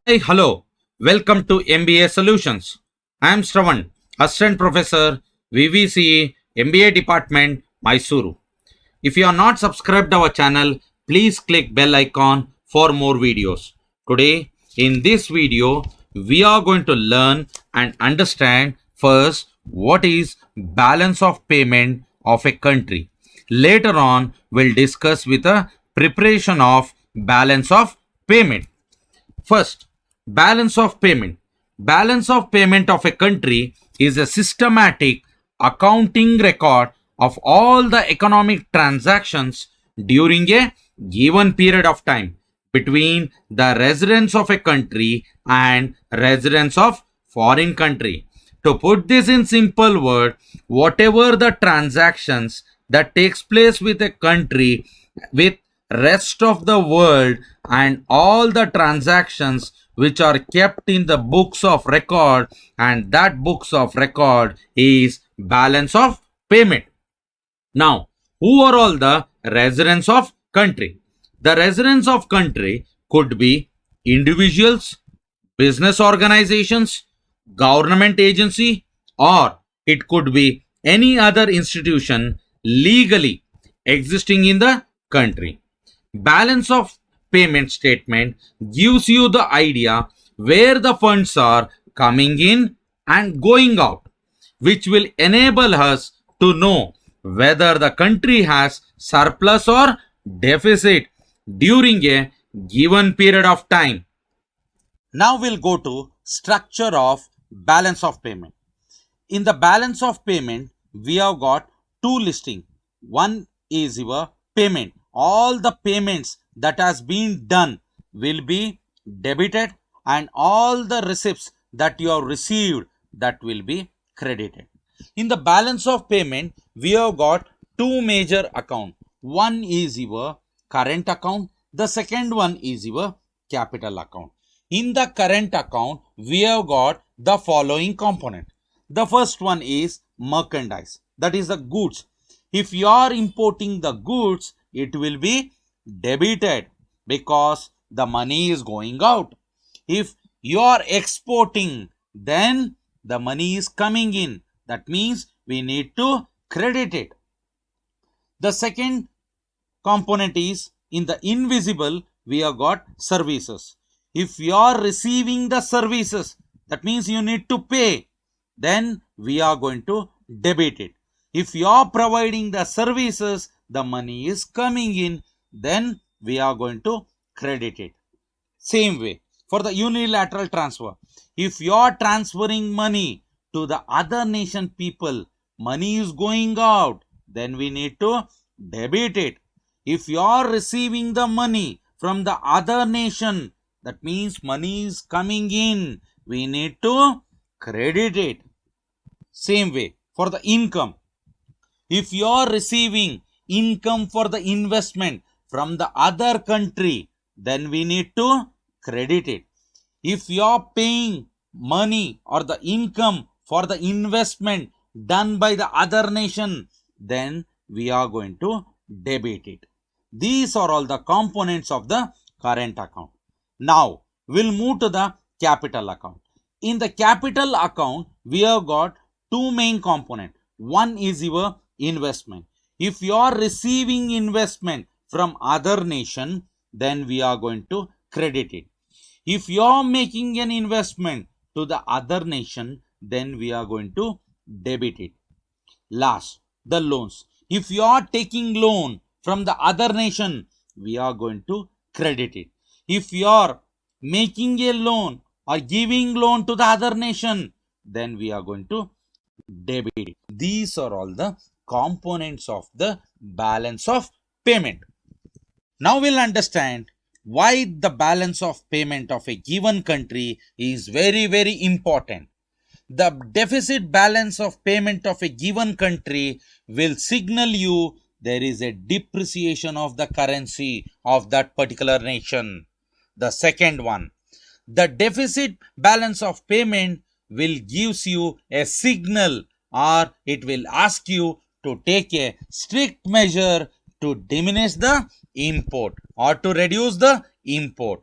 Hey, hello. Welcome to MBA Solutions. I am Shravan, Assistant Professor, VVCE, MBA Department, Mysuru. If you are not subscribed our channel, please click bell icon for more videos. Today, in this video, we are going to learn and understand first what is balance of payment of a country. Later on, we'll discuss with a preparation of balance of payment. First, balance of payment. Balance of payment of a country is a systematic accounting record of all the economic transactions during a given period of time between the residents of a country and residents of foreign country. To put this in simple word, whatever the transactions that takes place with a country with rest of the world and all the transactions which are kept in the books of record, and that books of record is balance of payment. Now, who are all the residents of country? The residents of country could be individuals, business organizations, government agency, or it could be any other institution legally existing in the country. Balance of payment statement gives you the idea where the funds are coming in and going out, which will enable us to know whether the country has surplus or deficit during a given period of time. Now we'll go to structure of balance of payment. In the balance of payment, we have got two listing. One is your payment. All the payments that has been done will be debited, and all the receipts that you have received, that will be credited. In the balance of payment, we have got two major account. One is your current account. The second one is your capital account. In the current account, we have got the following component. The first one is merchandise, that is the goods. If you are importing the goods, it will be debited because the money is going out. If you are exporting, then the money is coming in. That means we need to credit it. The second component is in the invisible, we have got services. If you are receiving the services, that means you need to pay, then we are going to debit it. If you are providing the services, the money is coming in, then we are going to credit it. Same way for the unilateral transfer. If you are transferring money to the other nation people, money is going out, then we need to debit it. If you are receiving the money from the other nation, that means money is coming in, we need to credit it. Same way for the income. If you are receiving income for the investment from the other country, then we need to credit it. If you are paying money or the income for the investment done by the other nation, then we are going to debit it. These are all the components of the current account. Now we'll move to the capital account. In the capital account, we have got two main components. One is your investment. If you are receiving investment from other nation, then we are going to credit it. If you are making an investment to the other nation, then we are going to debit it. Last, the loans. If you are taking loan from the other nation, we are going to credit it. If you are making a loan or giving loan to the other nation, then we are going to debit it. These are all the components of the balance of payment. Now we'll understand why the balance of payment of a given country is very important. The deficit balance of payment of a given country will signal you there is a depreciation of the currency of that particular nation. The second one, the deficit balance of payment will gives you a signal, or it will ask you to take a strict measure to diminish the import or to reduce the import.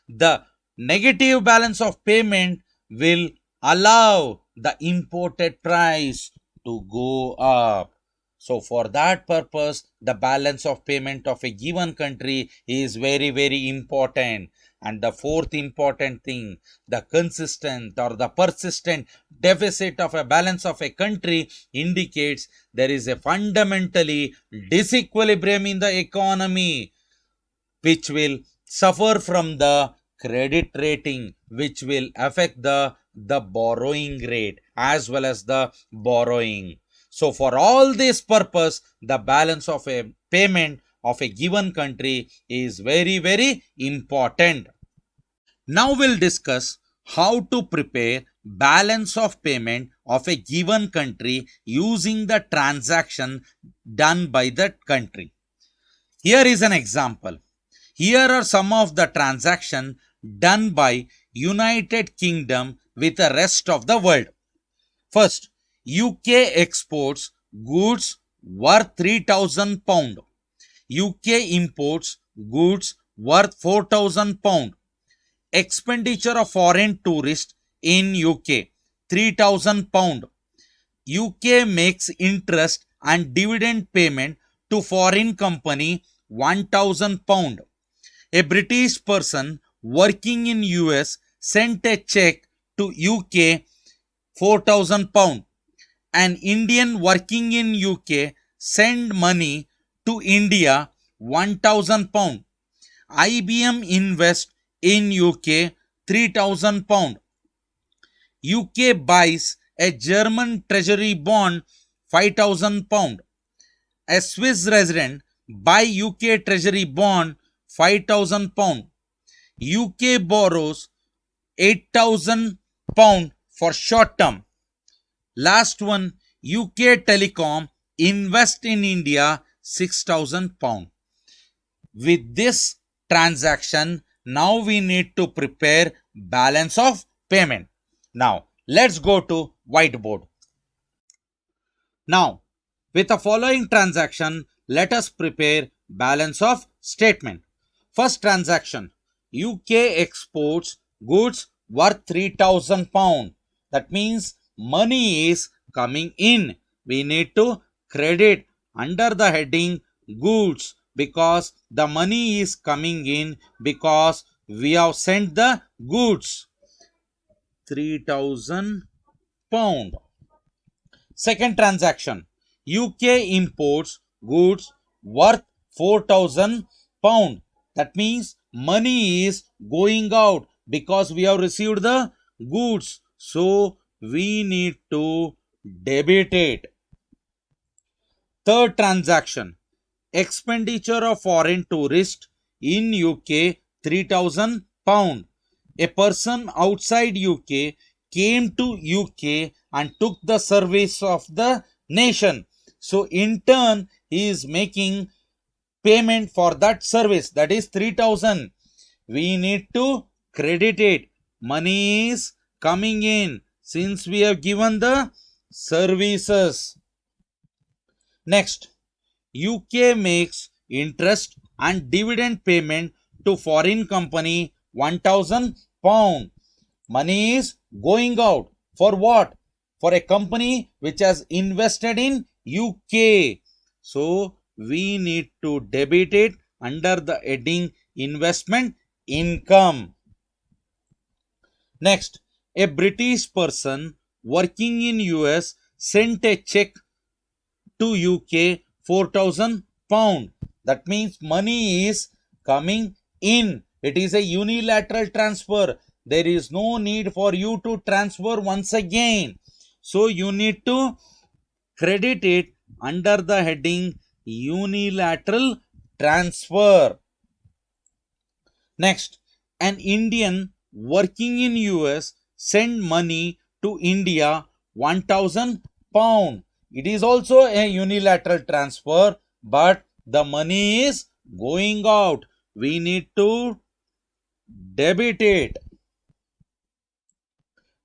The Negative balance of payment will allow the imported price to go up. So for that purpose, the balance of payment of a given country is very, very important. And the fourth important thing, the consistent or the persistent deficit of a balance of a country indicates there is a fundamentally disequilibrium in the economy, which will suffer from the credit rating, which will affect the borrowing rate as well as the borrowing. So for all this purpose, the balance of a payment of a given country is very, very important. Now we'll discuss how to prepare balance of payment of a given country using the transaction done by that country. Here is an example. Here are some of the transactions done by United Kingdom with the rest of the world. First, UK exports goods worth £3,000. UK imports goods worth £4,000. Expenditure of foreign tourists in UK £3,000. UK makes interest and dividend payment to foreign company £1,000. A British person working in US sent a check to UK £4,000. An Indian working in UK sent money to India £1,000. IBM invest in UK £3,000. UK buys a German treasury bond £5,000. A Swiss resident buy UK treasury bond £5,000. UK borrows £8,000 for short term. Last one, UK Telecom invest in India £6,000. With this transaction, now we need to prepare balance of payment. Now let's go to whiteboard. Now with the following transaction, let us prepare balance of statement. First transaction, UK exports goods worth £3,000. That means money is coming in. We need to credit under the heading goods because the money is coming in because we have sent the goods £3,000. Second transaction, UK imports goods worth £4,000. That means money is going out because we have received the goods. So we need to debit it. Third transaction, expenditure of foreign tourist in UK £3,000. A person outside UK came to UK and took the service of the nation. So in turn, he is making payment for that service, that is 3,000. We need to credit it. Money is coming in since we have given the services. Next, UK makes interest and dividend payment to foreign company £1,000. Money is going out for what? For a company which has invested in UK. So we need to debit it under the heading investment income. Next, a British person working in US sent a check to UK £4,000. That means money is coming in. It is a unilateral transfer. There is no need for you to transfer once again. So you need to credit it under the heading unilateral transfer. Next, an Indian working in US sent money to India £1,000. It is also a unilateral transfer, but the money is going out. We need to debit it.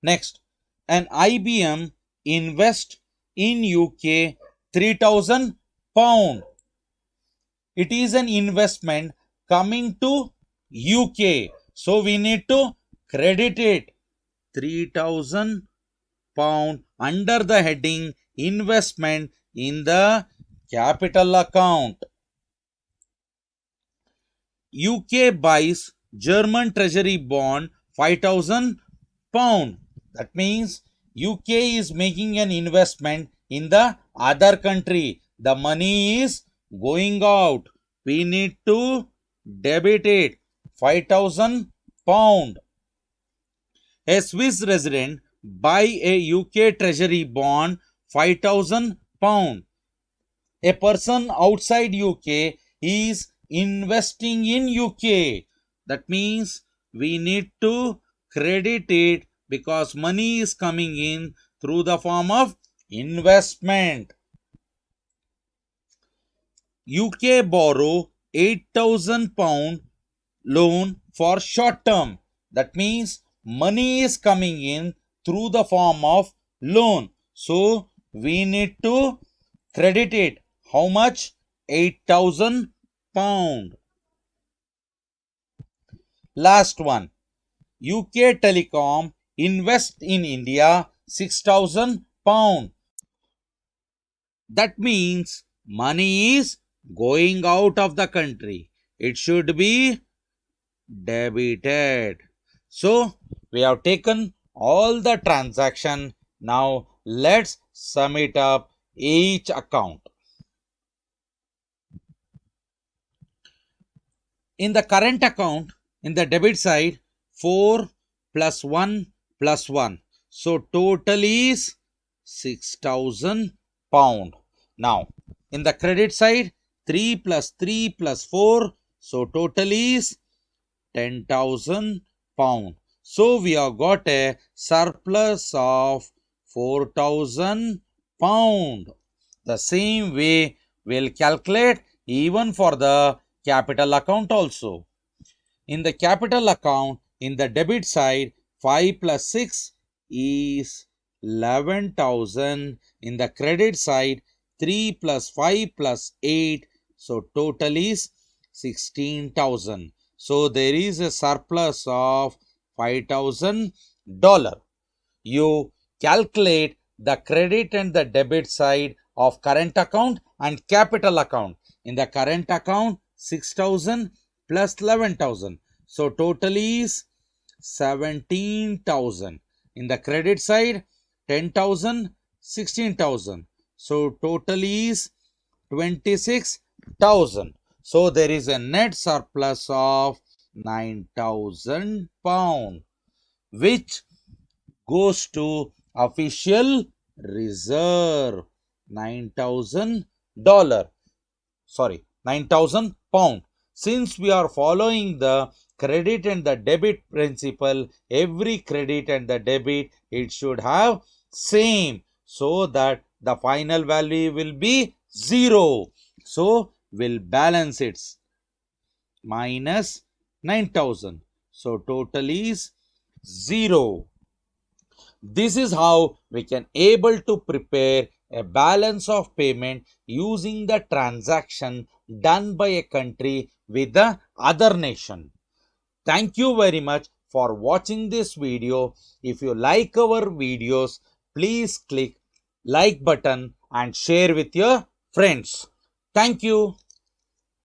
Next, an IBM invest in UK £3,000. It is an investment coming to UK. So we need to credited 3,000 pound under the heading investment in the capital account. UK buys German treasury bond 5,000 pound. That means UK is making an investment in the other country. The money is going out. We need to debit it 5,000 pound. A Swiss resident buy a UK treasury bond 5,000 pound. A person outside UK is investing in UK. That means we need to credit it because money is coming in through the form of investment. UK borrow 8,000 pound loan for short term. That means money is coming in through the form of loan. So we need to credit it. How much? 8,000 pound. Last one. UK Telecom invest in India 6,000 pound. That means money is going out of the country. It should be debited. So we have taken all the transaction. Now let's sum it up each account. In the current account, in the debit side, 4 plus 1 plus 1. So total is 6,000 pound. Now in the credit side, 3 plus 3 plus 4. So total is 10,000 pound. So we have got a surplus of 4,000 pound. The same way we'll calculate even for the capital account also. In the capital account, in the debit side, 5 plus 6 is 11,000. In the credit side, 3 plus 5 plus 8. So total is 16,000. So there is a surplus of $5,000. You calculate the credit and the debit side of current account and capital account. In the current account, 6,000 plus 11,000. So total is 17,000. In the credit side, 10,000, 16,000. So total is 26,000. So there is a net surplus of 9,000 pound, which goes to official reserve. $9,000. Sorry, 9,000 pound. Since we are following the credit and the debit principle, every credit and the debit, it should have same, so that the final value will be 0. So we'll balance it minus 9,000. So total is 0. This is how we can able to prepare a balance of payment using the transaction done by a country with the other nation. Thank you very much for watching this video. If you like our videos, please click like button and share with your friends. Thank you.